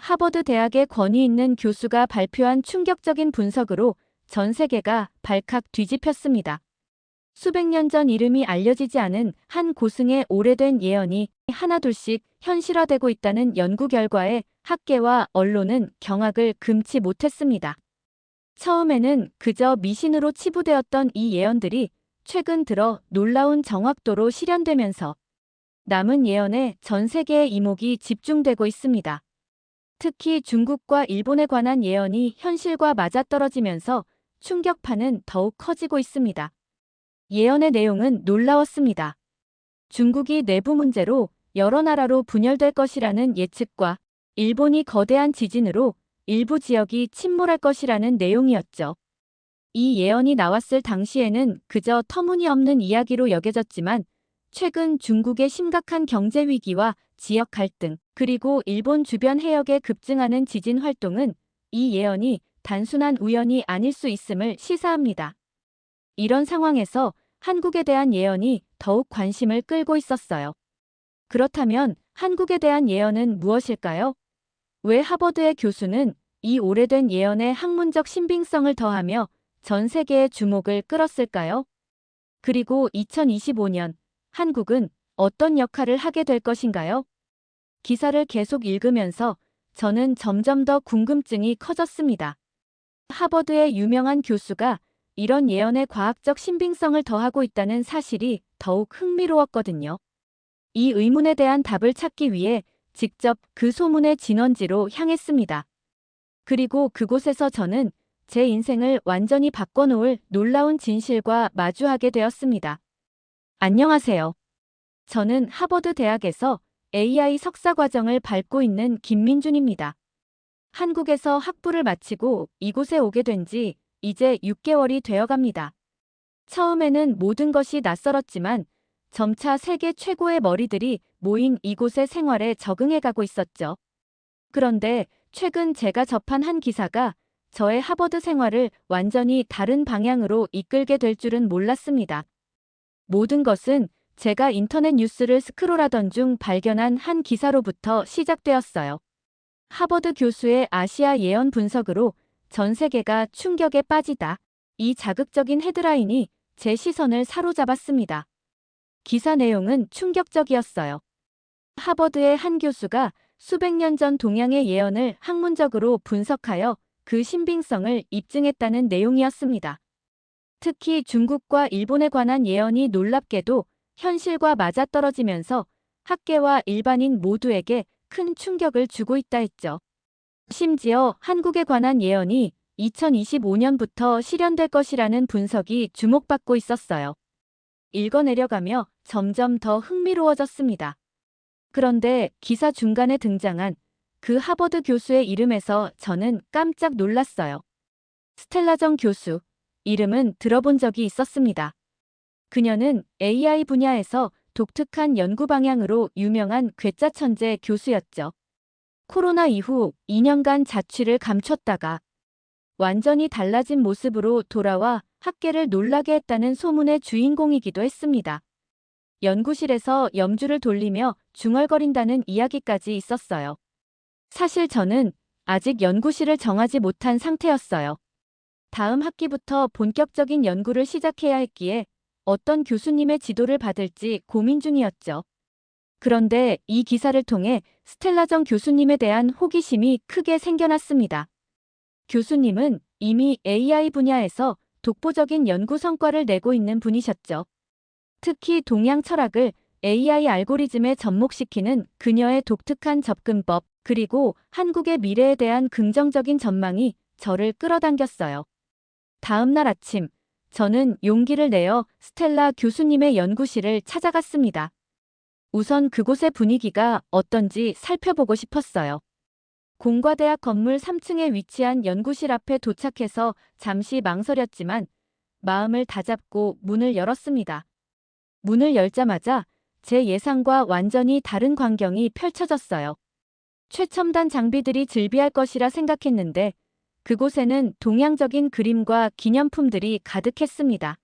하버드 대학의 권위 있는 교수가 발표한 충격적인 분석으로 전 세계가 발칵 뒤집혔습니다. 수백 년 전 이름이 알려지지 않은 한 고승의 오래된 예언이 하나둘씩 현실화되고 있다는 연구 결과에 학계와 언론은 경악을 금치 못했습니다. 처음에는 그저 미신으로 치부되었던 이 예언들이 최근 들어 놀라운 정확도로 실현되면서 남은 예언에 전 세계의 이목이 집중되고 있습니다. 특히 중국과 일본에 관한 예언이 현실과 맞아떨어지면서 충격파는 더욱 커지고 있습니다. 예언의 내용은 놀라웠습니다. 중국이 내부 문제로 여러 나라로 분열될 것이라는 예측과 일본이 거대한 지진으로 일부 지역이 침몰할 것이라는 내용이었죠. 이 예언이 나왔을 당시에는 그저 터무니없는 이야기로 여겨졌지만 최근 중국의 심각한 경제 위기와 지역 갈등, 그리고 일본 주변 해역에 급증하는 지진 활동은 이 예언이 단순한 우연이 아닐 수 있음을 시사합니다. 이런 상황에서 한국에 대한 예언이 더욱 관심을 끌고 있었어요. 그렇다면 한국에 대한 예언은 무엇일까요? 왜 하버드의 교수는 이 오래된 예언에 학문적 신빙성을 더하며 전 세계의 주목을 끌었을까요? 그리고 2025년 한국은 어떤 역할을 하게 될 것인가요? 기사를 계속 읽으면서 저는 점점 더 궁금증이 커졌습니다. 하버드의 유명한 교수가 이런 예언에 과학적 신빙성을 더하고 있다는 사실이 더욱 흥미로웠거든요. 이 의문에 대한 답을 찾기 위해 직접 그 소문의 진원지로 향했습니다. 그리고 그곳에서 저는 제 인생을 완전히 바꿔놓을 놀라운 진실과 마주하게 되었습니다. 안녕하세요. 저는 하버드 대학에서 AI 석사 과정을 밟고 있는 김민준입니다. 한국에서 학부를 마치고 이곳에 오게 된 지 이제 6개월이 되어갑니다. 처음에는 모든 것이 낯설었지만 점차 세계 최고의 머리들이 모인 이곳의 생활에 적응해가고 있었죠. 그런데 최근 제가 접한 한 기사가 저의 하버드 생활을 완전히 다른 방향으로 이끌게 될 줄은 몰랐습니다. 모든 것은 제가 인터넷 뉴스를 스크롤하던 중 발견한 한 기사로부터 시작되었어요. 하버드 교수의 아시아 예언 분석으로 전 세계가 충격에 빠지다. 이 자극적인 헤드라인이 제 시선을 사로잡았습니다. 기사 내용은 충격적이었어요. 하버드의 한 교수가 수백 년 전 동양의 예언을 학문적으로 분석하여 그 신빙성을 입증했다는 내용이었습니다. 특히 중국과 일본에 관한 예언이 놀랍게도 현실과 맞아떨어지면서 학계와 일반인 모두에게 큰 충격을 주고 있다 했죠. 심지어 한국에 관한 예언이 2025년부터 실현될 것이라는 분석이 주목받고 있었어요. 읽어내려가며 점점 더 흥미로워졌습니다. 그런데 기사 중간에 등장한 그 하버드 교수의 이름에서 저는 깜짝 놀랐어요. 스텔라정 교수. 이름은 들어본 적이 있었습니다. 그녀는 AI 분야에서 독특한 연구 방향으로 유명한 괴짜천재 교수였죠. 코로나 이후 2년간 자취를 감췄다가 완전히 달라진 모습으로 돌아와 학계를 놀라게 했다는 소문의 주인공이기도 했습니다. 연구실에서 염주를 돌리며 중얼거린다는 이야기까지 있었어요. 사실 저는 아직 연구실을 정하지 못한 상태였어요. 다음 학기부터 본격적인 연구를 시작해야 했기에 어떤 교수님의 지도를 받을지 고민 중이었죠. 그런데 이 기사를 통해 스텔라정 교수님에 대한 호기심이 크게 생겨났습니다. 교수님은 이미 AI 분야에서 독보적인 연구 성과를 내고 있는 분이셨죠. 특히 동양 철학을 AI 알고리즘에 접목시키는 그녀의 독특한 접근법, 그리고 한국의 미래에 대한 긍정적인 전망이 저를 끌어당겼어요. 다음 날 아침, 저는 용기를 내어 스텔라 교수님의 연구실을 찾아갔습니다. 우선 그곳의 분위기가 어떤지 살펴보고 싶었어요. 공과대학 건물 3층에 위치한 연구실 앞에 도착해서 잠시 망설였지만 마음을 다잡고 문을 열었습니다. 문을 열자마자 제 예상과 완전히 다른 광경이 펼쳐졌어요. 최첨단 장비들이 즐비할 것이라 생각했는데 그곳에는 동양적인 그림과 기념품들이 가득했습니다.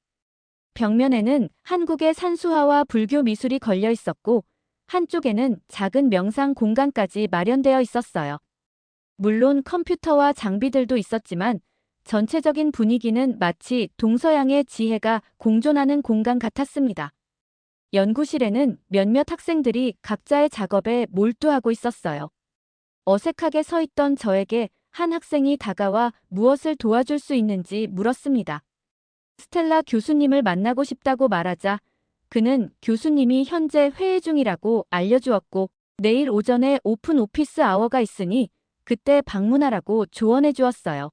벽면에는 한국의 산수화와 불교 미술이 걸려 있었고 한쪽에는 작은 명상 공간까지 마련되어 있었어요. 물론 컴퓨터와 장비들도 있었지만 전체적인 분위기는 마치 동서양의 지혜가 공존하는 공간 같았습니다. 연구실에는 몇몇 학생들이 각자의 작업에 몰두하고 있었어요. 어색하게 서 있던 저에게 한 학생이 다가와 무엇을 도와줄 수 있는지 물었습니다. 스텔라 교수님을 만나고 싶다고 말하자 그는 교수님이 현재 회의 중이라고 알려주었고 내일 오전에 오픈 오피스 아워가 있으니 그때 방문하라고 조언해 주었어요.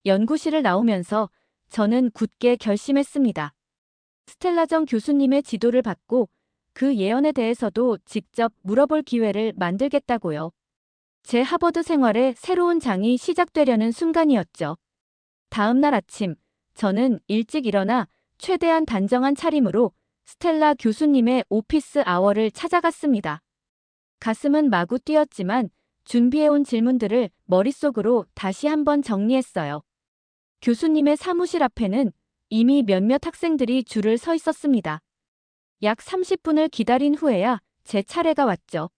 연구실을 나오면서 저는 굳게 결심했습니다. 스텔라정 교수님의 지도를 받고 그 예언에 대해서도 직접 물어볼 기회를 만들겠다고요. 제 하버드 생활의 새로운 장이 시작되려는 순간이었죠. 다음 날 아침, 저는 일찍 일어나 최대한 단정한 차림으로 스텔라 교수님의 오피스 아워를 찾아갔습니다. 가슴은 마구 뛰었지만 준비해온 질문들을 머릿속으로 다시 한번 정리했어요. 교수님의 사무실 앞에는 이미 몇몇 학생들이 줄을 서 있었습니다. 약 30분을 기다린 후에야 제 차례가 왔죠.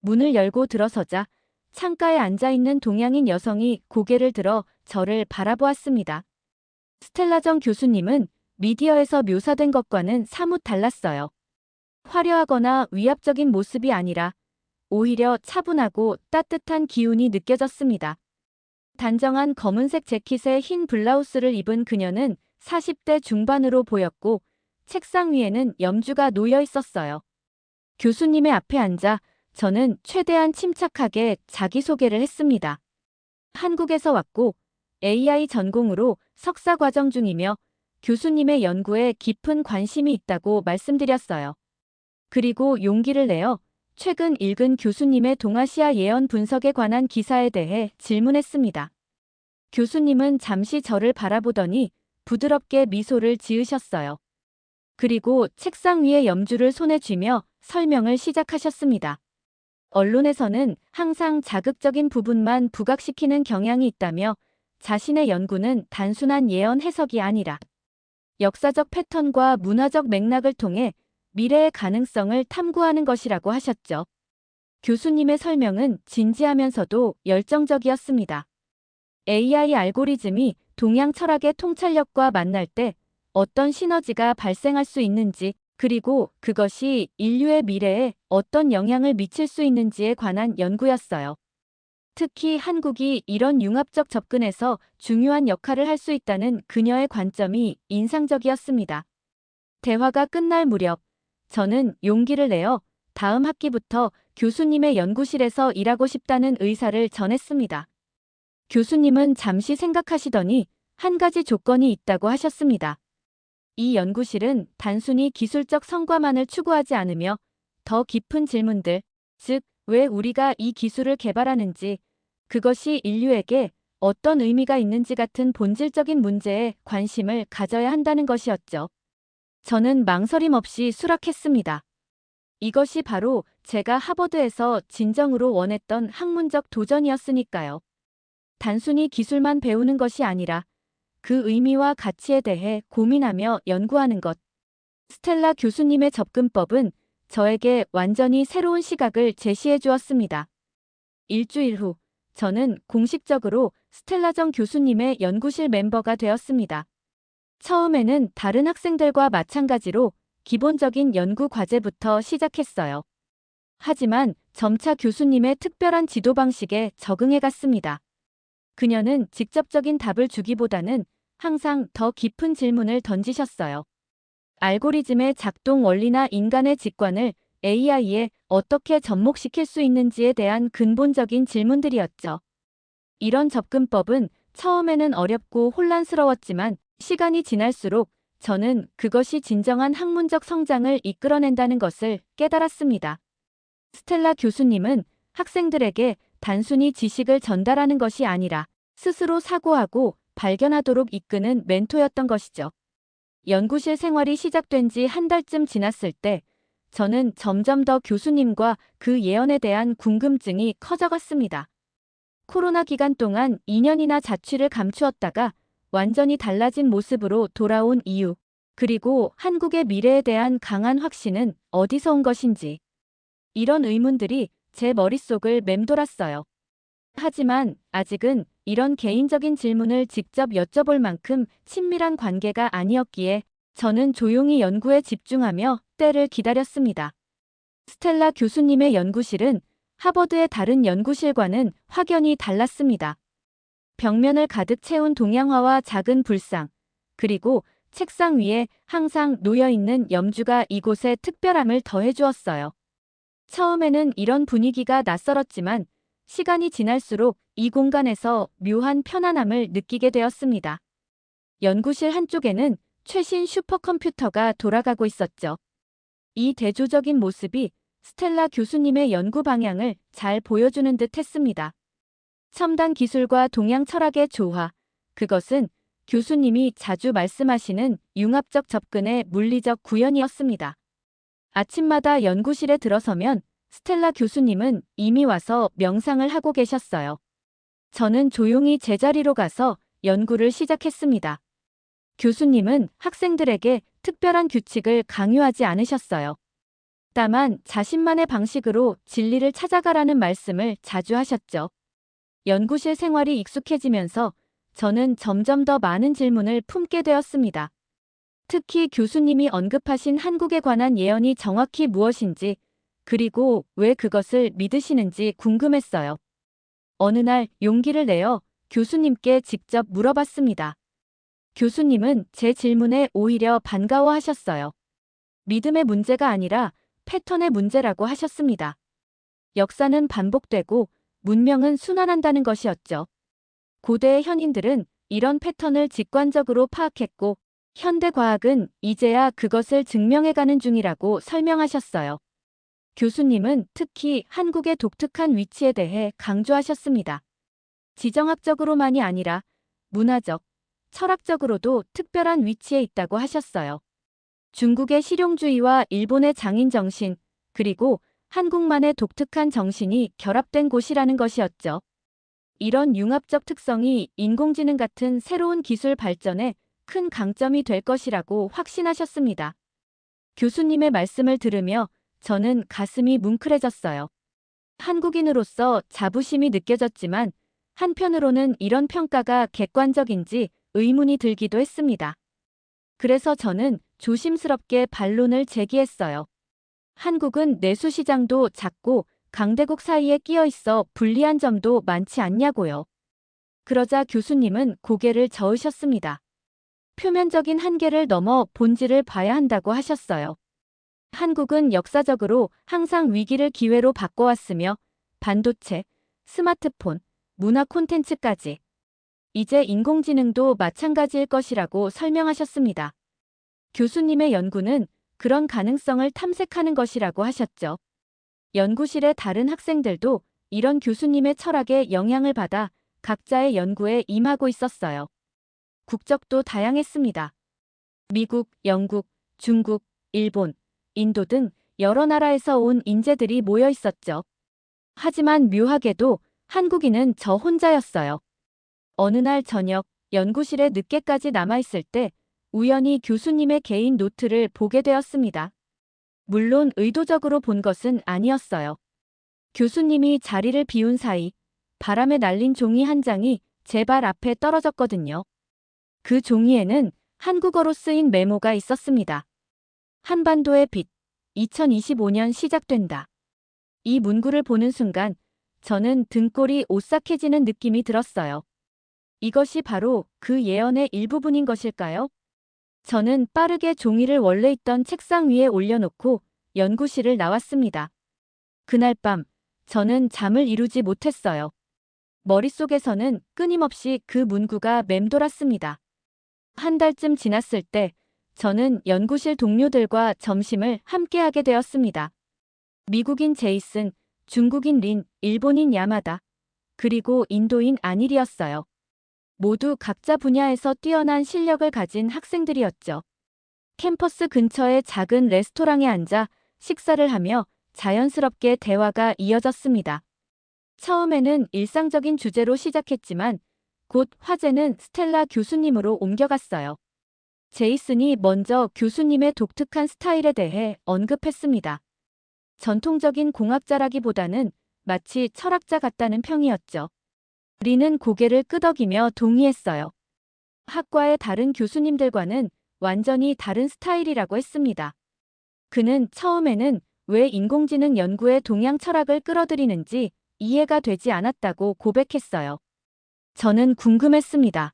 문을 열고 들어서자 창가에 앉아있는 동양인 여성이 고개를 들어 저를 바라보았습니다. 스텔라정 교수님은 미디어에서 묘사된 것과는 사뭇 달랐어요. 화려하거나 위압적인 모습이 아니라 오히려 차분하고 따뜻한 기운이 느껴졌습니다. 단정한 검은색 재킷에 흰 블라우스를 입은 그녀는 40대 중반으로 보였고 책상 위에는 염주가 놓여 있었어요. 교수님의 앞에 앉아 저는 최대한 침착하게 자기소개를 했습니다. 한국에서 왔고 AI 전공으로 석사 과정 중이며 교수님의 연구에 깊은 관심이 있다고 말씀드렸어요. 그리고 용기를 내어 최근 읽은 교수님의 동아시아 예언 분석에 관한 기사에 대해 질문했습니다. 교수님은 잠시 저를 바라보더니 부드럽게 미소를 지으셨어요. 그리고 책상 위에 염주를 손에 쥐며 설명을 시작하셨습니다. 언론에서는 항상 자극적인 부분만 부각시키는 경향이 있다며 자신의 연구는 단순한 예언 해석이 아니라 역사적 패턴과 문화적 맥락을 통해 미래의 가능성을 탐구하는 것이라고 하셨죠. 교수님의 설명은 진지하면서도 열정적이었습니다. AI 알고리즘이 동양 철학의 통찰력과 만날 때 어떤 시너지가 발생할 수 있는지, 그리고 그것이 인류의 미래에 어떤 영향을 미칠 수 있는지에 관한 연구였어요. 특히 한국이 이런 융합적 접근에서 중요한 역할을 할 수 있다는 그녀의 관점이 인상적이었습니다. 대화가 끝날 무렵, 저는 용기를 내어 다음 학기부터 교수님의 연구실에서 일하고 싶다는 의사를 전했습니다. 교수님은 잠시 생각하시더니 한 가지 조건이 있다고 하셨습니다. 이 연구실은 단순히 기술적 성과만을 추구하지 않으며 더 깊은 질문들, 즉, 왜 우리가 이 기술을 개발하는지, 그것이 인류에게 어떤 의미가 있는지 같은 본질적인 문제에 관심을 가져야 한다는 것이었죠. 저는 망설임 없이 수락했습니다. 이것이 바로 제가 하버드에서 진정으로 원했던 학문적 도전이었으니까요. 단순히 기술만 배우는 것이 아니라 그 의미와 가치에 대해 고민하며 연구하는 것. 스텔라 교수님의 접근법은 저에게 완전히 새로운 시각을 제시해 주었습니다. 일주일 후, 저는 공식적으로 스텔라정 교수님의 연구실 멤버가 되었습니다. 처음에는 다른 학생들과 마찬가지로 기본적인 연구 과제부터 시작했어요. 하지만 점차 교수님의 특별한 지도 방식에 적응해 갔습니다. 그녀는 직접적인 답을 주기보다는 항상 더 깊은 질문을 던지셨어요. 알고리즘의 작동 원리나 인간의 직관을 AI에 어떻게 접목시킬 수 있는지에 대한 근본적인 질문들이었죠. 이런 접근법은 처음에는 어렵고 혼란스러웠지만 시간이 지날수록 저는 그것이 진정한 학문적 성장을 이끌어낸다는 것을 깨달았습니다. 스텔라 교수님은 학생들에게 단순히 지식을 전달하는 것이 아니라 스스로 사고하고 발견하도록 이끄는 멘토였던 것이죠. 연구실 생활이 시작된 지 한 달쯤 지났을 때 저는 점점 더 교수님과 그 예언에 대한 궁금증이 커져갔습니다. 코로나 기간 동안 2년이나 자취를 감추었다가 완전히 달라진 모습으로 돌아온 이유, 그리고 한국의 미래에 대한 강한 확신은 어디서 온 것인지, 이런 의문들이 제 머릿속을 맴돌았어요. 하지만 아직은 이런 개인적인 질문을 직접 여쭤볼 만큼 친밀한 관계가 아니었기에 저는 조용히 연구에 집중하며 때를 기다렸습니다. 스텔라 교수님의 연구실은 하버드의 다른 연구실과는 확연히 달랐습니다. 벽면을 가득 채운 동양화와 작은 불상, 그리고 책상 위에 항상 놓여있는 염주가 이곳에 특별함을 더해주었어요. 처음에는 이런 분위기가 낯설었지만 시간이 지날수록 이 공간에서 묘한 편안함을 느끼게 되었습니다. 연구실 한쪽에는 최신 슈퍼컴퓨터가 돌아가고 있었죠. 이 대조적인 모습이 스텔라 교수님의 연구 방향을 잘 보여주는 듯 했습니다. 첨단 기술과 동양 철학의 조화, 그것은 교수님이 자주 말씀하시는 융합적 접근의 물리적 구현이었습니다. 아침마다 연구실에 들어서면 스텔라 교수님은 이미 와서 명상을 하고 계셨어요. 저는 조용히 제자리로 가서 연구를 시작했습니다. 교수님은 학생들에게 특별한 규칙을 강요하지 않으셨어요. 다만 자신만의 방식으로 진리를 찾아가라는 말씀을 자주 하셨죠. 연구실 생활이 익숙해지면서 저는 점점 더 많은 질문을 품게 되었습니다. 특히 교수님이 언급하신 한국에 관한 예언이 정확히 무엇인지, 그리고 왜 그것을 믿으시는지 궁금했어요. 어느 날 용기를 내어 교수님께 직접 물어봤습니다. 교수님은 제 질문에 오히려 반가워하셨어요. 믿음의 문제가 아니라 패턴의 문제라고 하셨습니다. 역사는 반복되고 문명은 순환한다는 것이었죠. 고대의 현인들은 이런 패턴을 직관적으로 파악했고 현대 과학은 이제야 그것을 증명해가는 중이라고 설명하셨어요. 교수님은 특히 한국의 독특한 위치에 대해 강조하셨습니다. 지정학적으로만이 아니라 문화적, 철학적으로도 특별한 위치에 있다고 하셨어요. 중국의 실용주의와 일본의 장인 정신, 그리고 한국만의 독특한 정신이 결합된 곳이라는 것이었죠. 이런 융합적 특성이 인공지능 같은 새로운 기술 발전에 큰 강점이 될 것이라고 확신하셨습니다. 교수님의 말씀을 들으며 저는 가슴이 뭉클해졌어요. 한국인으로서 자부심이 느껴졌지만 한편으로는 이런 평가가 객관적인지 의문이 들기도 했습니다. 그래서 저는 조심스럽게 반론을 제기했어요. 한국은 내수 시장도 작고 강대국 사이에 끼어 있어 불리한 점도 많지 않냐고요. 그러자 교수님은 고개를 저으셨습니다. 표면적인 한계를 넘어 본질을 봐야 한다고 하셨어요. 한국은 역사적으로 항상 위기를 기회로 바꿔왔으며 반도체, 스마트폰, 문화 콘텐츠까지 이제 인공지능도 마찬가지일 것이라고 설명하셨습니다. 교수님의 연구는 그런 가능성을 탐색하는 것이라고 하셨죠. 연구실의 다른 학생들도 이런 교수님의 철학에 영향을 받아 각자의 연구에 임하고 있었어요. 국적도 다양했습니다. 미국, 영국, 중국, 일본, 인도 등 여러 나라에서 온 인재들이 모여 있었죠. 하지만 묘하게도 한국인은 저 혼자였어요. 어느 날 저녁 연구실에 늦게까지 남아있을 때 우연히 교수님의 개인 노트를 보게 되었습니다. 물론 의도적으로 본 것은 아니었어요. 교수님이 자리를 비운 사이 바람에 날린 종이 한 장이 제 발 앞에 떨어졌거든요. 그 종이에는 한국어로 쓰인 메모가 있었습니다. 한반도의 빛, 2025년 시작된다. 이 문구를 보는 순간 저는 등골이 오싹해지는 느낌이 들었어요. 이것이 바로 그 예언의 일부분인 것일까요? 저는 빠르게 종이를 원래 있던 책상 위에 올려놓고 연구실을 나왔습니다. 그날 밤 저는 잠을 이루지 못했어요. 머릿속에서는 끊임없이 그 문구가 맴돌았습니다. 한 달쯤 지났을 때 저는 연구실 동료들과 점심을 함께하게 되었습니다. 미국인 제이슨, 중국인 린, 일본인 야마다, 그리고 인도인 안일이었어요. 모두 각자 분야에서 뛰어난 실력을 가진 학생들이었죠. 캠퍼스 근처의 작은 레스토랑에 앉아 식사를 하며 자연스럽게 대화가 이어졌습니다. 처음에는 일상적인 주제로 시작했지만 곧 화제는 스텔라 교수님으로 옮겨갔어요. 제이슨이 먼저 교수님의 독특한 스타일에 대해 언급했습니다. 전통적인 공학자라기보다는 마치 철학자 같다는 평이었죠. 리는 고개를 끄덕이며 동의했어요. 학과의 다른 교수님들과는 완전히 다른 스타일이라고 했습니다. 그는 처음에는 왜 인공지능 연구에 동양 철학을 끌어들이는지 이해가 되지 않았다고 고백했어요. 저는 궁금했습니다.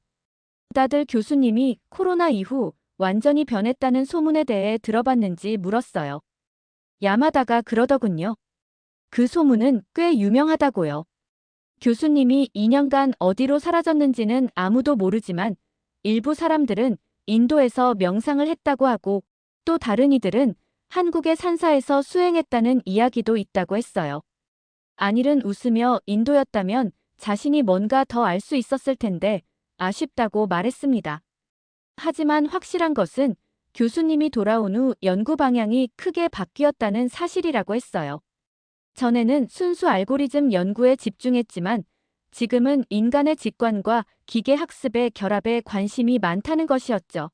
다들 교수님이 코로나 이후 완전히 변했다는 소문에 대해 들어봤는지 물었어요. 야마다가 그러더군요. 그 소문은 꽤 유명하다고요. 교수님이 2년간 어디로 사라졌는지는 아무도 모르지만 일부 사람들은 인도에서 명상을 했다고 하고 또 다른 이들은 한국의 산사에서 수행했다는 이야기도 있다고 했어요. 안일은 웃으며 인도였다면 자신이 뭔가 더 알 수 있었을 텐데 아쉽다고 말했습니다. 하지만 확실한 것은 교수님이 돌아온 후 연구 방향이 크게 바뀌었다는 사실이라고 했어요. 전에는 순수 알고리즘 연구에 집중했지만 지금은 인간의 직관과 기계 학습의 결합에 관심이 많다는 것이었죠.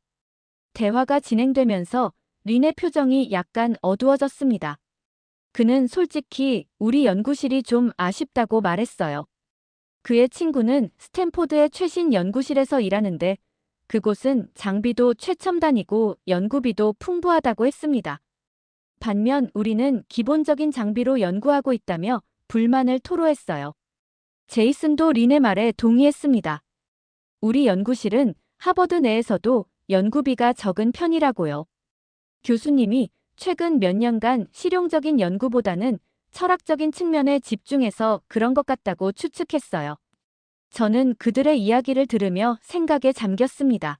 대화가 진행되면서 린의 표정이 약간 어두워졌습니다. 그는 솔직히 우리 연구실이 좀 아쉽다고 말했어요. 그의 친구는 스탠포드의 최신 연구실에서 일하는데 그곳은 장비도 최첨단이고 연구비도 풍부하다고 했습니다. 반면 우리는 기본적인 장비로 연구하고 있다며 불만을 토로했어요. 제이슨도 린의 말에 동의했습니다. 우리 연구실은 하버드 내에서도 연구비가 적은 편이라고요. 교수님이 최근 몇 년간 실용적인 연구보다는 철학적인 측면에 집중해서 그런 것 같다고 추측했어요. 저는 그들의 이야기를 들으며 생각에 잠겼습니다.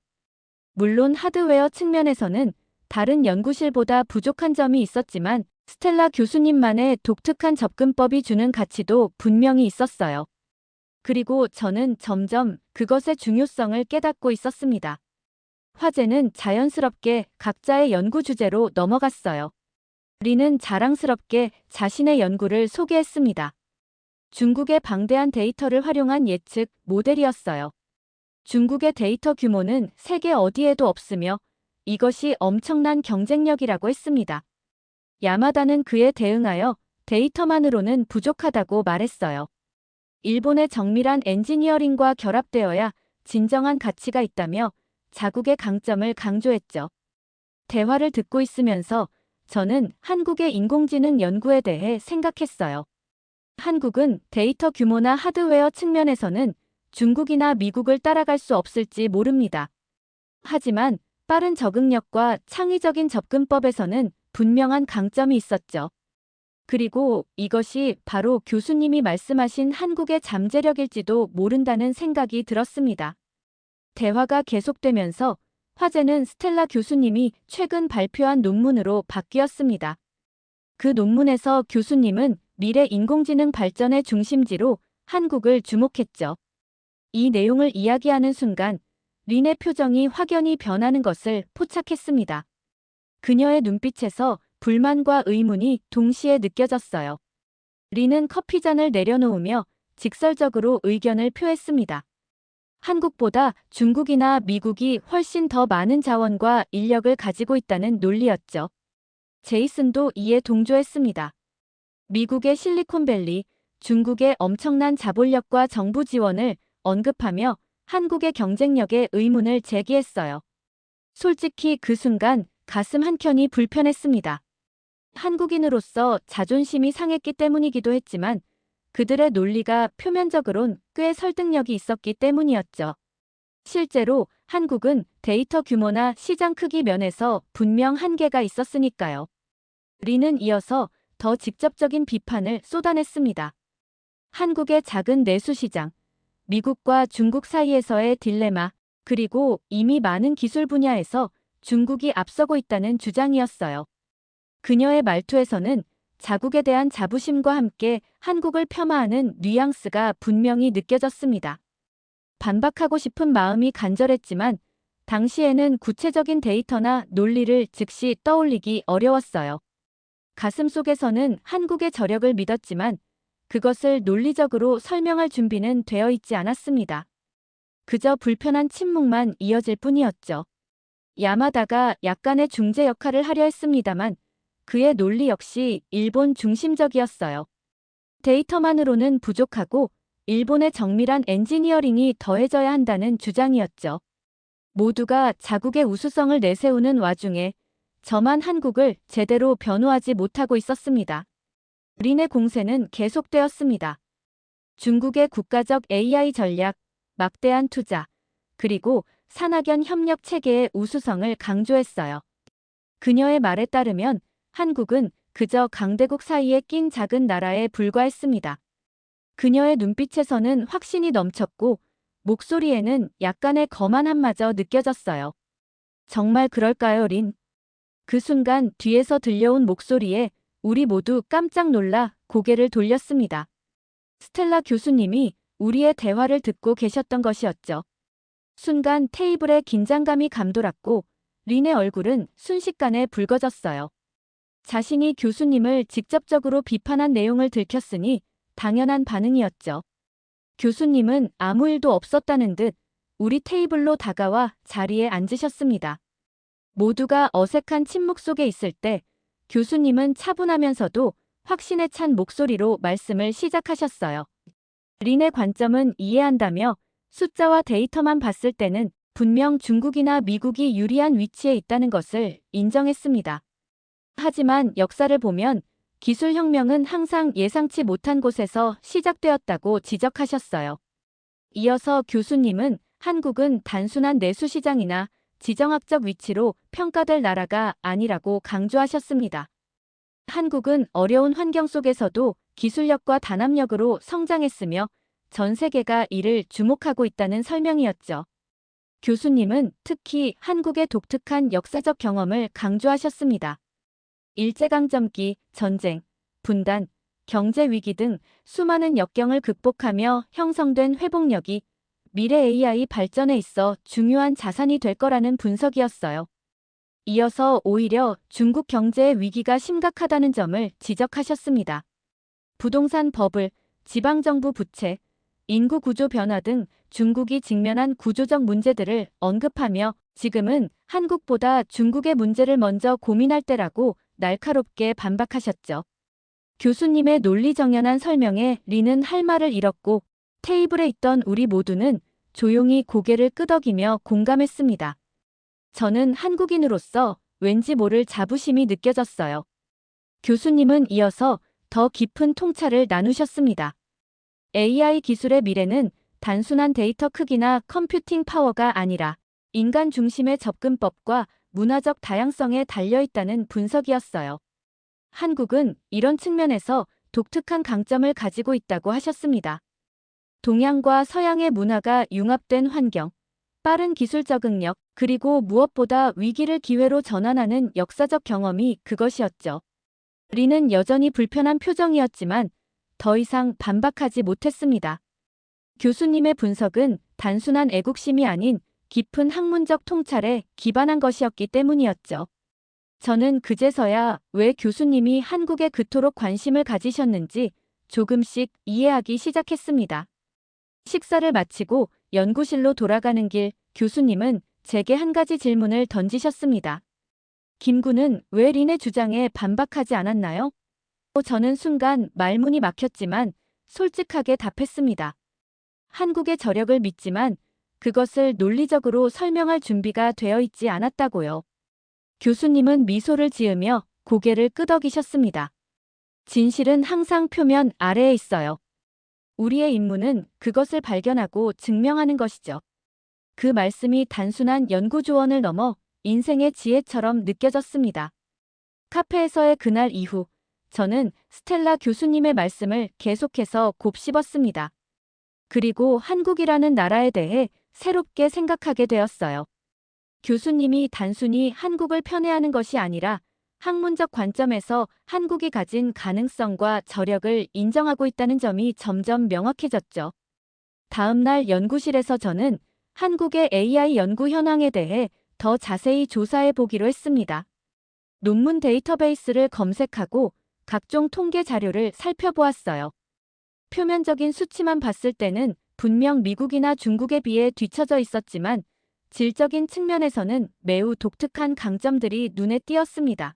물론 하드웨어 측면에서는 다른 연구실보다 부족한 점이 있었지만 스텔라 교수님만의 독특한 접근법이 주는 가치도 분명히 있었어요. 그리고 저는 점점 그것의 중요성을 깨닫고 있었습니다. 화제는 자연스럽게 각자의 연구 주제로 넘어갔어요. 리는 자랑스럽게 자신의 연구를 소개했습니다. 중국의 방대한 데이터를 활용한 예측 모델이었어요. 중국의 데이터 규모는 세계 어디에도 없으며 이것이 엄청난 경쟁력이라고 했습니다. 야마다는 그에 대응하여 데이터만으로는 부족하다고 말했어요. 일본의 정밀한 엔지니어링과 결합되어야 진정한 가치가 있다며 자국의 강점을 강조했죠. 대화를 듣고 있으면서 저는 한국의 인공지능 연구에 대해 생각했어요. 한국은 데이터 규모나 하드웨어 측면에서는 중국이나 미국을 따라갈 수 없을지 모릅니다. 하지만 빠른 적응력과 창의적인 접근법에서는 분명한 강점이 있었죠. 그리고 이것이 바로 교수님이 말씀하신 한국의 잠재력일지도 모른다는 생각이 들었습니다. 대화가 계속되면서 화제는 스텔라 교수님이 최근 발표한 논문으로 바뀌었습니다. 그 논문에서 교수님은 미래 인공지능 발전의 중심지로 한국을 주목했죠. 이 내용을 이야기하는 순간 린의 표정이 확연히 변하는 것을 포착했습니다. 그녀의 눈빛에서 불만과 의문이 동시에 느껴졌어요. 린은 커피잔을 내려놓으며 직설적으로 의견을 표했습니다. 한국보다 중국이나 미국이 훨씬 더 많은 자원과 인력을 가지고 있다는 논리였죠. 제이슨도 이에 동조했습니다. 미국의 실리콘밸리, 중국의 엄청난 자본력과 정부 지원을 언급하며 한국의 경쟁력에 의문을 제기했어요. 솔직히 그 순간 가슴 한켠이 불편했습니다. 한국인으로서 자존심이 상했기 때문이기도 했지만 그들의 논리가 표면적으론 꽤 설득력이 있었기 때문이었죠. 실제로 한국은 데이터 규모나 시장 크기 면에서 분명 한계가 있었으니까요. 리는 이어서 더 직접적인 비판을 쏟아냈습니다. 한국의 작은 내수 시장, 미국과 중국 사이에서의 딜레마, 그리고 이미 많은 기술 분야에서 중국이 앞서고 있다는 주장이었어요. 그녀의 말투에서는 자국에 대한 자부심과 함께 한국을 폄하하는 뉘앙스가 분명히 느껴졌습니다. 반박하고 싶은 마음이 간절했지만 당시에는 구체적인 데이터나 논리를 즉시 떠올리기 어려웠어요. 가슴속에서는 한국의 저력을 믿었지만 그것을 논리적으로 설명할 준비는 되어 있지 않았습니다. 그저 불편한 침묵만 이어질 뿐이었죠. 야마다가 약간의 중재 역할을 하려 했습니다만 그의 논리 역시 일본 중심적이었어요. 데이터만으로는 부족하고 일본의 정밀한 엔지니어링이 더해져야 한다는 주장이었죠. 모두가 자국의 우수성을 내세우는 와중에 저만 한국을 제대로 변호하지 못하고 있었습니다. 린의 공세는 계속되었습니다. 중국의 국가적 AI 전략, 막대한 투자, 그리고 산학연 협력 체계의 우수성을 강조했어요. 그녀의 말에 따르면 한국은 그저 강대국 사이에 낀 작은 나라에 불과했습니다. 그녀의 눈빛에서는 확신이 넘쳤고 목소리에는 약간의 거만함마저 느껴졌어요. 정말 그럴까요, 린? 그 순간 뒤에서 들려온 목소리에 우리 모두 깜짝 놀라 고개를 돌렸습니다. 스텔라 교수님이 우리의 대화를 듣고 계셨던 것이었죠. 순간 테이블에 긴장감이 감돌았고 린의 얼굴은 순식간에 붉어졌어요. 자신이 교수님을 직접적으로 비판한 내용을 들켰으니 당연한 반응이었죠. 교수님은 아무 일도 없었다는 듯 우리 테이블로 다가와 자리에 앉으셨습니다. 모두가 어색한 침묵 속에 있을 때 교수님은 차분하면서도 확신에 찬 목소리로 말씀을 시작하셨어요. 린의 관점은 이해한다며 숫자와 데이터만 봤을 때는 분명 중국이나 미국이 유리한 위치에 있다는 것을 인정했습니다. 하지만 역사를 보면 기술혁명은 항상 예상치 못한 곳에서 시작되었다고 지적하셨어요. 이어서 교수님은 한국은 단순한 내수시장이나 지정학적 위치로 평가될 나라가 아니라고 강조하셨습니다. 한국은 어려운 환경 속에서도 기술력과 단합력으로 성장했으며 전 세계가 이를 주목하고 있다는 설명이었죠. 교수님은 특히 한국의 독특한 역사적 경험을 강조하셨습니다. 일제강점기, 전쟁, 분단, 경제위기 등 수많은 역경을 극복하며 형성된 회복력이 미래 AI 발전에 있어 중요한 자산이 될 거라는 분석이었어요. 이어서 오히려 중국 경제의 위기가 심각하다는 점을 지적하셨습니다. 부동산 버블, 지방정부 부채, 인구 구조 변화 등 중국이 직면한 구조적 문제들을 언급하며 지금은 한국보다 중국의 문제를 먼저 고민할 때라고 날카롭게 반박하셨죠. 교수님의 논리정연한 설명에 린은 할 말을 잃었고 테이블에 있던 우리 모두는 조용히 고개를 끄덕이며 공감했습니다. 저는 한국인으로서 왠지 모를 자부심이 느껴졌어요. 교수님은 이어서 더 깊은 통찰을 나누셨습니다. AI 기술의 미래는 단순한 데이터 크기나 컴퓨팅 파워가 아니라 인간 중심의 접근법과 문화적 다양성에 달려있다는 분석이었어요. 한국은 이런 측면에서 독특한 강점을 가지고 있다고 하셨습니다. 동양과 서양의 문화가 융합된 환경, 빠른 기술 적응력, 그리고 무엇보다 위기를 기회로 전환하는 역사적 경험이 그것이었죠. 린은 여전히 불편한 표정이었지만 더 이상 반박하지 못했습니다. 교수님의 분석은 단순한 애국심이 아닌 깊은 학문적 통찰에 기반한 것이었기 때문이었죠. 저는 그제서야 왜 교수님이 한국에 그토록 관심을 가지셨는지 조금씩 이해하기 시작했습니다. 식사를 마치고 연구실로 돌아가는 길 교수님은 제게 한 가지 질문을 던지셨습니다. 김 군은 왜 린의 주장에 반박하지 않았나요? 저는 순간 말문이 막혔지만 솔직하게 답했습니다. 한국의 저력을 믿지만 그것을 논리적으로 설명할 준비가 되어 있지 않았다고요. 교수님은 미소를 지으며 고개를 끄덕이셨습니다. 진실은 항상 표면 아래에 있어요. 우리의 임무는 그것을 발견하고 증명하는 것이죠. 그 말씀이 단순한 연구 조언을 넘어 인생의 지혜처럼 느껴졌습니다. 카페에서의 그날 이후 저는 스텔라 교수님의 말씀을 계속해서 곱씹었습니다. 그리고 한국이라는 나라에 대해 새롭게 생각하게 되었어요. 교수님이 단순히 한국을 편애하는 것이 아니라 학문적 관점에서 한국이 가진 가능성과 저력을 인정하고 있다는 점이 점점 명확해졌죠. 다음 날 연구실에서 저는 한국의 AI 연구 현황에 대해 더 자세히 조사해 보기로 했습니다. 논문 데이터베이스를 검색하고 각종 통계 자료를 살펴보았어요. 표면적인 수치만 봤을 때는 분명 미국이나 중국에 비해 뒤처져 있었지만 질적인 측면에서는 매우 독특한 강점들이 눈에 띄었습니다.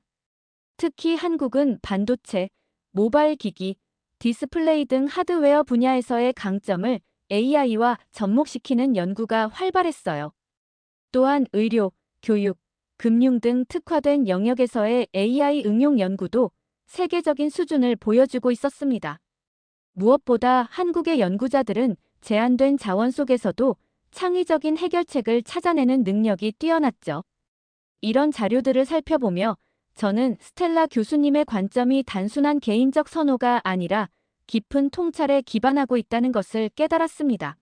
특히 한국은 반도체, 모바일 기기, 디스플레이 등 하드웨어 분야에서의 강점을 AI와 접목시키는 연구가 활발했어요. 또한 의료, 교육, 금융 등 특화된 영역에서의 AI 응용 연구도 세계적인 수준을 보여주고 있었습니다. 무엇보다 한국의 연구자들은 제한된 자원 속에서도 창의적인 해결책을 찾아내는 능력이 뛰어났죠. 이런 자료들을 살펴보며 저는 스텔라 교수님의 관점이 단순한 개인적 선호가 아니라 깊은 통찰에 기반하고 있다는 것을 깨달았습니다.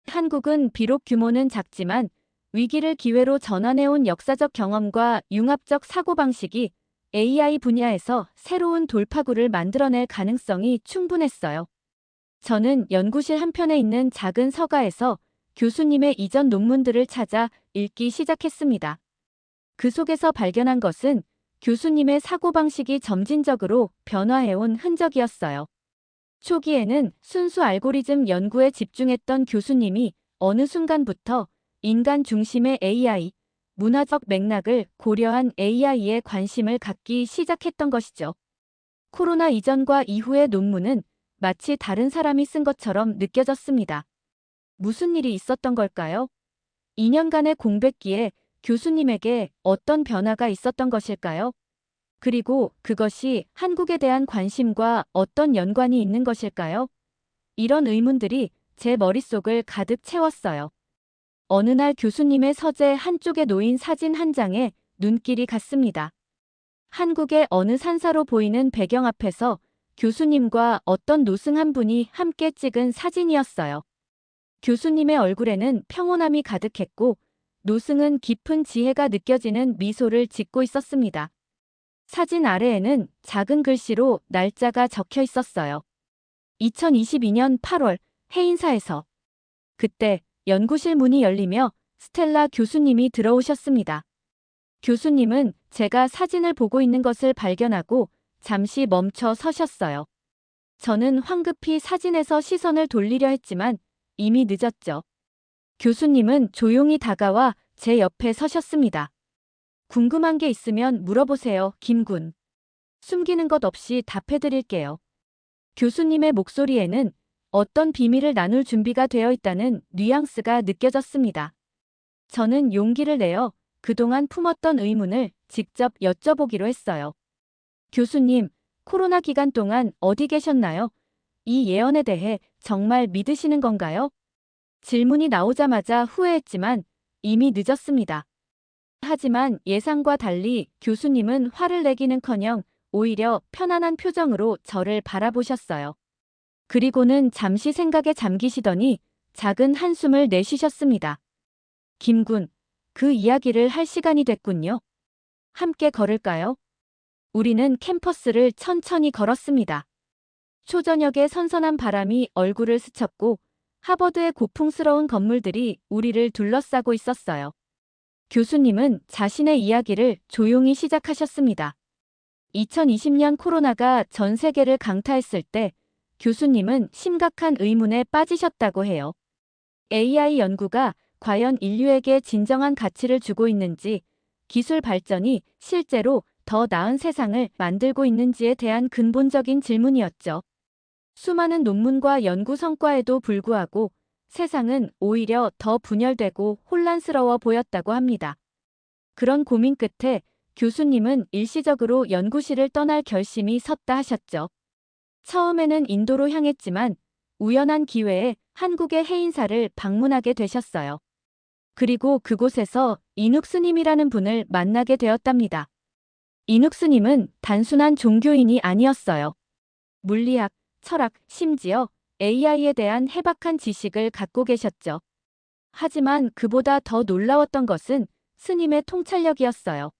한국은 비록 규모는 작지만 위기를 기회로 전환해온 역사적 경험과 융합적 사고방식이 AI 분야에서 새로운 돌파구를 만들어낼 가능성이 충분했어요. 저는 연구실 한편에 있는 작은 서가에서 교수님의 이전 논문들을 찾아 읽기 시작했습니다. 그 속에서 발견한 것은 교수님의 사고방식이 점진적으로 변화해온 흔적이었어요. 초기에는 순수 알고리즘 연구에 집중했던 교수님이 어느 순간부터 인간 중심의 AI, 문화적 맥락을 고려한 AI에 관심을 갖기 시작했던 것이죠. 코로나 이전과 이후의 논문은 마치 다른 사람이 쓴 것처럼 느껴졌습니다. 무슨 일이 있었던 걸까요? 2년간의 공백기에 교수님에게 어떤 변화가 있었던 것일까요? 그리고 그것이 한국에 대한 관심과 어떤 연관이 있는 것일까요? 이런 의문들이 제 머릿속을 가득 채웠어요. 어느 날 교수님의 서재 한쪽에 놓인 사진 한 장에 눈길이 갔습니다. 한국의 어느 산사로 보이는 배경 앞에서 교수님과 어떤 노승 한 분이 함께 찍은 사진이었어요. 교수님의 얼굴에는 평온함이 가득했고 노승은 깊은 지혜가 느껴지는 미소를 짓고 있었습니다. 사진 아래에는 작은 글씨로 날짜가 적혀 있었어요. 2022년 8월 해인사에서. 그때 연구실 문이 열리며 스텔라 교수님이 들어오셨습니다. 교수님은 제가 사진을 보고 있는 것을 발견하고 잠시 멈춰 서셨어요. 저는 황급히 사진에서 시선을 돌리려 했지만 이미 늦었죠. 교수님은 조용히 다가와 제 옆에 서셨습니다. 궁금한 게 있으면 물어보세요, 김군. 숨기는 것 없이 답해드릴게요. 교수님의 목소리에는 어떤 비밀을 나눌 준비가 되어 있다는 뉘앙스가 느껴졌습니다. 저는 용기를 내어 그동안 품었던 의문을 직접 여쭤보기로 했어요. 교수님, 코로나 기간 동안 어디 계셨나요? 이 예언에 대해 정말 믿으시는 건가요? 질문이 나오자마자 후회했지만 이미 늦었습니다. 하지만 예상과 달리 교수님은 화를 내기는커녕 오히려 편안한 표정으로 저를 바라보셨어요. 그리고는 잠시 생각에 잠기시더니 작은 한숨을 내쉬셨습니다. 김군, 그 이야기를 할 시간이 됐군요. 함께 걸을까요? 우리는 캠퍼스를 천천히 걸었습니다. 초저녁의 선선한 바람이 얼굴을 스쳤고 하버드의 고풍스러운 건물들이 우리를 둘러싸고 있었어요. 교수님은 자신의 이야기를 조용히 시작하셨습니다. 2020년 코로나가 전 세계를 강타했을 때 교수님은 심각한 의문에 빠지셨다고 해요. AI 연구가 과연 인류에게 진정한 가치를 주고 있는지, 기술 발전이 실제로 더 나은 세상을 만들고 있는지에 대한 근본적인 질문이었죠. 수많은 논문과 연구 성과에도 불구하고 세상은 오히려 더 분열되고 혼란스러워 보였다고 합니다. 그런 고민 끝에 교수님은 일시적으로 연구실을 떠날 결심이 섰다 하셨죠. 처음에는 인도로 향했지만 우연한 기회에 한국의 해인사를 방문하게 되셨어요. 그리고 그곳에서 이눅 스님이라는 분을 만나게 되었답니다. 이눅 스님은 단순한 종교인이 아니었어요. 물리학, 철학, 심지어 AI에 대한 해박한 지식을 갖고 계셨죠. 하지만 그보다 더 놀라웠던 것은 스님의 통찰력이었어요.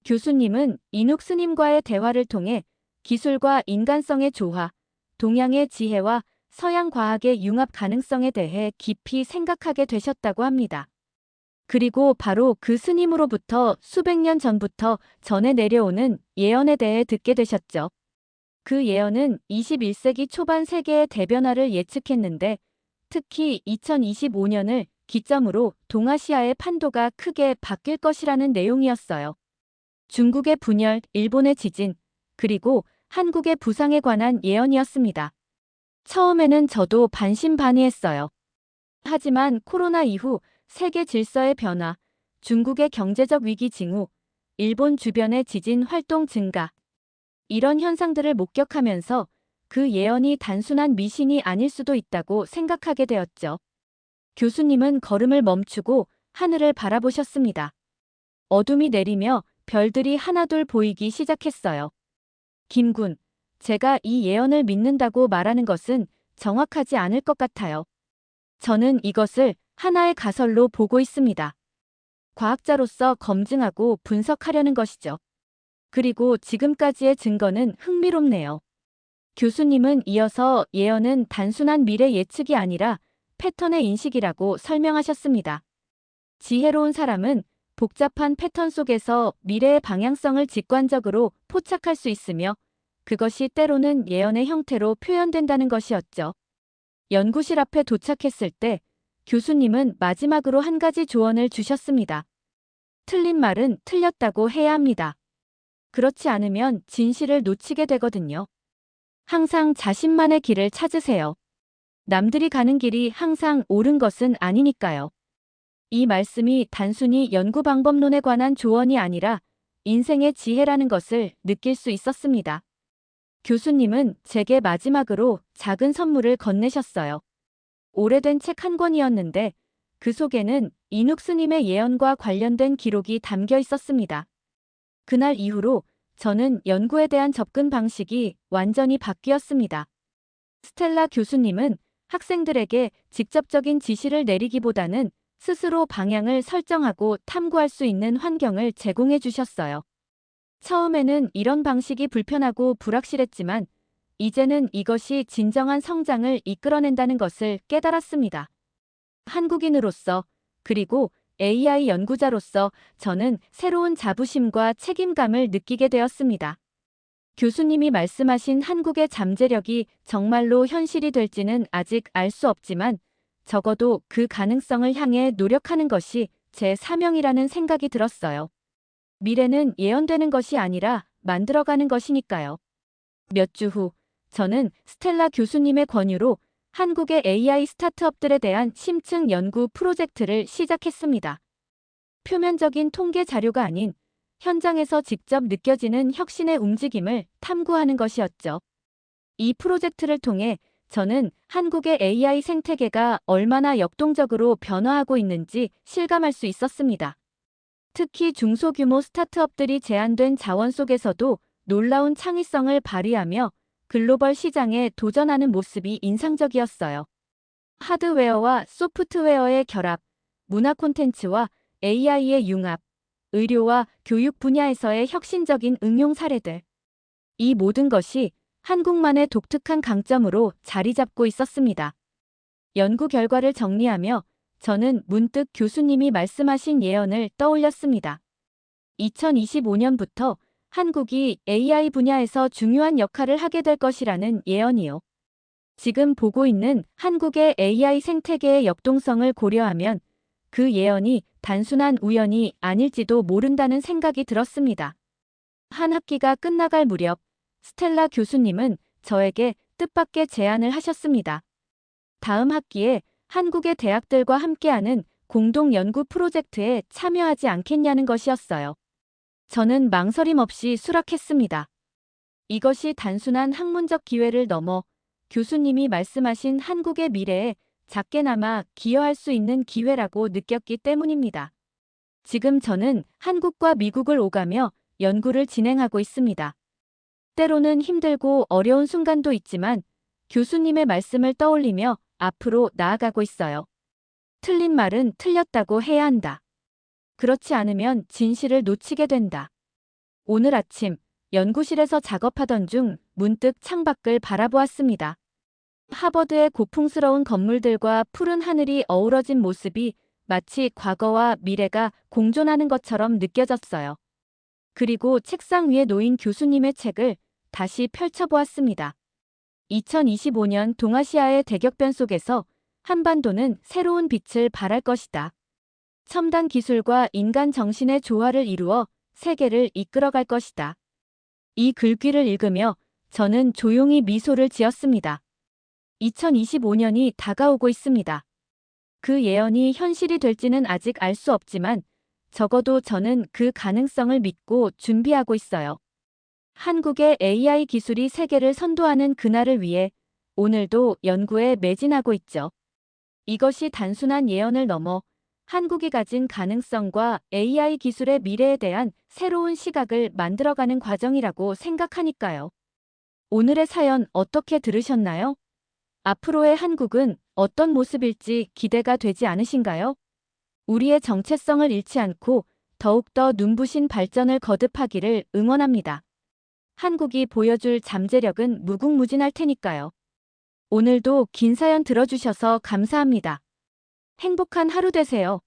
교수님은 이눅 스님과의 대화를 통해 기술과 인간성의 조화, 동양의 지혜와 서양 과학의 융합 가능성에 대해 깊이 생각하게 되셨다고 합니다. 그리고 바로 그 스님으로부터 수백 년 전부터 전해 내려오는 예언에 대해 듣게 되셨죠. 그 예언은 21세기 초반 세계의 대변화를 예측했는데 특히 2025년을 기점으로 동아시아의 판도가 크게 바뀔 것이라는 내용이었어요. 중국의 분열, 일본의 지진, 그리고 한국의 부상에 관한 예언이었습니다. 처음에는 저도 반신반의했어요. 하지만 코로나 이후 세계 질서의 변화, 중국의 경제적 위기 징후, 일본 주변의 지진 활동 증가, 이런 현상들을 목격하면서 그 예언이 단순한 미신이 아닐 수도 있다고 생각하게 되었죠. 교수님은 걸음을 멈추고 하늘을 바라보셨습니다. 어둠이 내리며 별들이 하나둘 보이기 시작했어요. 김군, 제가 이 예언을 믿는다고 말하는 것은 정확하지 않을 것 같아요. 저는 이것을 하나의 가설로 보고 있습니다. 과학자로서 검증하고 분석하려는 것이죠. 그리고 지금까지의 증거는 흥미롭네요. 교수님은 이어서 예언은 단순한 미래 예측이 아니라 패턴의 인식이라고 설명하셨습니다. 지혜로운 사람은 복잡한 패턴 속에서 미래의 방향성을 직관적으로 포착할 수 있으며 그것이 때로는 예언의 형태로 표현된다는 것이었죠. 연구실 앞에 도착했을 때 교수님은 마지막으로 한 가지 조언을 주셨습니다. 틀린 말은 틀렸다고 해야 합니다. 그렇지 않으면 진실을 놓치게 되거든요. 항상 자신만의 길을 찾으세요. 남들이 가는 길이 항상 옳은 것은 아니니까요. 이 말씀이 단순히 연구 방법론에 관한 조언이 아니라 인생의 지혜라는 것을 느낄 수 있었습니다. 교수님은 제게 마지막으로 작은 선물을 건네셨어요. 오래된 책 한 권이었는데 그 속에는 이눅 스님의 예언과 관련된 기록이 담겨 있었습니다. 그날 이후로 저는 연구에 대한 접근 방식이 완전히 바뀌었습니다. 스텔라 교수님은 학생들에게 직접적인 지시를 내리기보다는 스스로 방향을 설정하고 탐구할 수 있는 환경을 제공해 주셨어요. 처음에는 이런 방식이 불편하고 불확실했지만 이제는 이것이 진정한 성장을 이끌어낸다는 것을 깨달았습니다. 한국인으로서 그리고 AI 연구자로서 저는 새로운 자부심과 책임감을 느끼게 되었습니다. 교수님이 말씀하신 한국의 잠재력이 정말로 현실이 될지는 아직 알 수 없지만 적어도 그 가능성을 향해 노력하는 것이 제 사명이라는 생각이 들었어요. 미래는 예언되는 것이 아니라 만들어가는 것이니까요. 몇 주 후, 저는 스텔라 교수님의 권유로 한국의 AI 스타트업들에 대한 심층 연구 프로젝트를 시작했습니다. 표면적인 통계 자료가 아닌 현장에서 직접 느껴지는 혁신의 움직임을 탐구하는 것이었죠. 이 프로젝트를 통해 저는 한국의 AI 생태계가 얼마나 역동적으로 변화하고 있는지 실감할 수 있었습니다. 특히 중소규모 스타트업들이 제한된 자원 속에서도 놀라운 창의성을 발휘하며 글로벌 시장에 도전하는 모습이 인상적이었어요. 하드웨어와 소프트웨어의 결합, 문화 콘텐츠와 AI의 융합, 의료와 교육 분야에서의 혁신적인 응용 사례들. 이 모든 것이 한국만의 독특한 강점으로 자리 잡고 있었습니다. 연구 결과를 정리하며 저는 문득 교수님이 말씀하신 예언을 떠올렸습니다. 2025년부터 한국이 AI 분야에서 중요한 역할을 하게 될 것이라는 예언이요. 지금 보고 있는 한국의 AI 생태계의 역동성을 고려하면 그 예언이 단순한 우연이 아닐지도 모른다는 생각이 들었습니다. 한 학기가 끝나갈 무렵 스텔라 교수님은 저에게 뜻밖의 제안을 하셨습니다. 다음 학기에 한국의 대학들과 함께하는 공동 연구 프로젝트에 참여하지 않겠냐는 것이었어요. 저는 망설임 없이 수락했습니다. 이것이 단순한 학문적 기회를 넘어 교수님이 말씀하신 한국의 미래에 작게나마 기여할 수 있는 기회라고 느꼈기 때문입니다. 지금 저는 한국과 미국을 오가며 연구를 진행하고 있습니다. 때로는 힘들고 어려운 순간도 있지만 교수님의 말씀을 떠올리며 앞으로 나아가고 있어요. 틀린 말은 틀렸다고 해야 한다. 그렇지 않으면 진실을 놓치게 된다. 오늘 아침 연구실에서 작업하던 중 문득 창밖을 바라보았습니다. 하버드의 고풍스러운 건물들과 푸른 하늘이 어우러진 모습이 마치 과거와 미래가 공존하는 것처럼 느껴졌어요. 그리고 책상 위에 놓인 교수님의 책을 다시 펼쳐보았습니다. 2025년 동아시아의 대격변 속에서 한반도는 새로운 빛을 발할 것이다. 첨단 기술과 인간 정신의 조화를 이루어 세계를 이끌어갈 것이다. 이 글귀를 읽으며 저는 조용히 미소를 지었습니다. 2025년이 다가오고 있습니다. 그 예언이 현실이 될지는 아직 알 수 없지만 적어도 저는 그 가능성을 믿고 준비하고 있어요. 한국의 AI 기술이 세계를 선도하는 그날을 위해 오늘도 연구에 매진하고 있죠. 이것이 단순한 예언을 넘어 한국이 가진 가능성과 AI 기술의 미래에 대한 새로운 시각을 만들어가는 과정이라고 생각하니까요. 오늘의 사연 어떻게 들으셨나요? 앞으로의 한국은 어떤 모습일지 기대가 되지 않으신가요? 우리의 정체성을 잃지 않고 더욱더 눈부신 발전을 거듭하기를 응원합니다. 한국이 보여줄 잠재력은 무궁무진할 테니까요. 오늘도 긴 사연 들어주셔서 감사합니다. 행복한 하루 되세요.